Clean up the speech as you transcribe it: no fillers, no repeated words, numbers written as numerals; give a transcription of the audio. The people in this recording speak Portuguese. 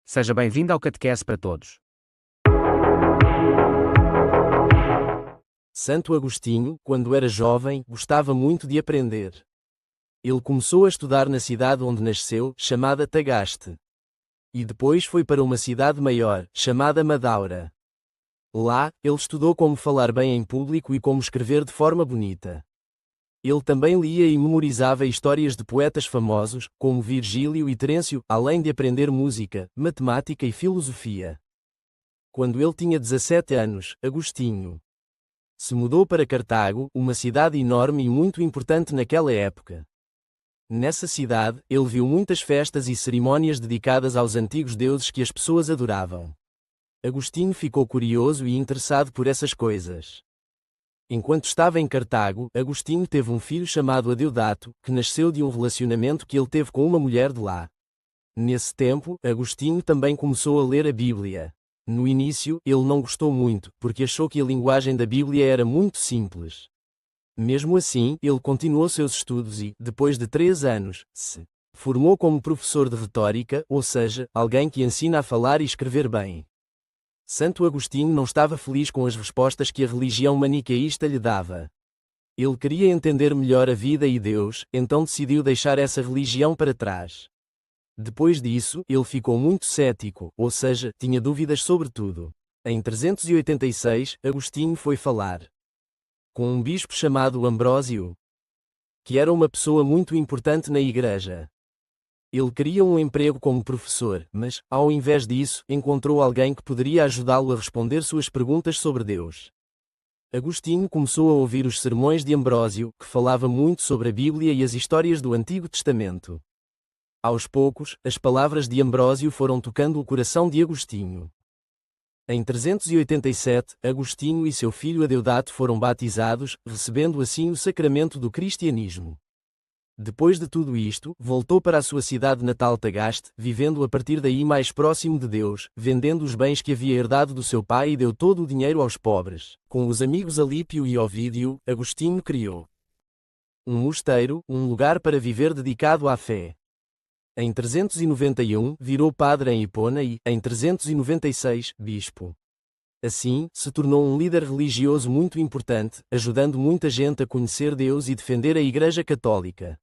Seja bem-vindo ao Catequese para Todos. Santo Agostinho, quando era jovem, gostava muito de aprender. Ele começou a estudar na cidade onde nasceu, chamada Tagaste. E depois foi para uma cidade maior, chamada Madaura. Lá, ele estudou como falar bem em público e como escrever de forma bonita. Ele também lia e memorizava histórias de poetas famosos, como Virgílio e Terêncio, além de aprender música, matemática e filosofia. Quando ele tinha 17 anos, Agostinho se mudou para Cartago, uma cidade enorme e muito importante naquela época. Nessa cidade, ele viu muitas festas e cerimônias dedicadas aos antigos deuses que as pessoas adoravam. Agostinho ficou curioso e interessado por essas coisas. Enquanto estava em Cartago, Agostinho teve um filho chamado Adeodato, que nasceu de um relacionamento que ele teve com uma mulher de lá. Nesse tempo, Agostinho também começou a ler a Bíblia. No início, ele não gostou muito, porque achou que a linguagem da Bíblia era muito simples. Mesmo assim, ele continuou seus estudos e, depois de 3 anos, se formou como professor de retórica, ou seja, alguém que ensina a falar e escrever bem. Santo Agostinho não estava feliz com as respostas que a religião maniqueísta lhe dava. Ele queria entender melhor a vida e Deus, então decidiu deixar essa religião para trás. Depois disso, ele ficou muito cético, ou seja, tinha dúvidas sobre tudo. Em 386, Agostinho foi falar com um bispo chamado Ambrósio, que era uma pessoa muito importante na igreja. Ele queria um emprego como professor, mas, ao invés disso, encontrou alguém que poderia ajudá-lo a responder suas perguntas sobre Deus. Agostinho começou a ouvir os sermões de Ambrósio, que falava muito sobre a Bíblia e as histórias do Antigo Testamento. Aos poucos, as palavras de Ambrósio foram tocando o coração de Agostinho. Em 387, Agostinho e seu filho Adeodato foram batizados, recebendo assim o sacramento do cristianismo. Depois de tudo isto, voltou para a sua cidade natal Tagaste, vivendo a partir daí mais próximo de Deus, vendendo os bens que havia herdado do seu pai e deu todo o dinheiro aos pobres. Com os amigos Alípio e Ovídio, Agostinho criou um mosteiro, um lugar para viver dedicado à fé. Em 391, virou padre em Hipona e, em 396, bispo. Assim, se tornou um líder religioso muito importante, ajudando muita gente a conhecer Deus e defender a Igreja Católica.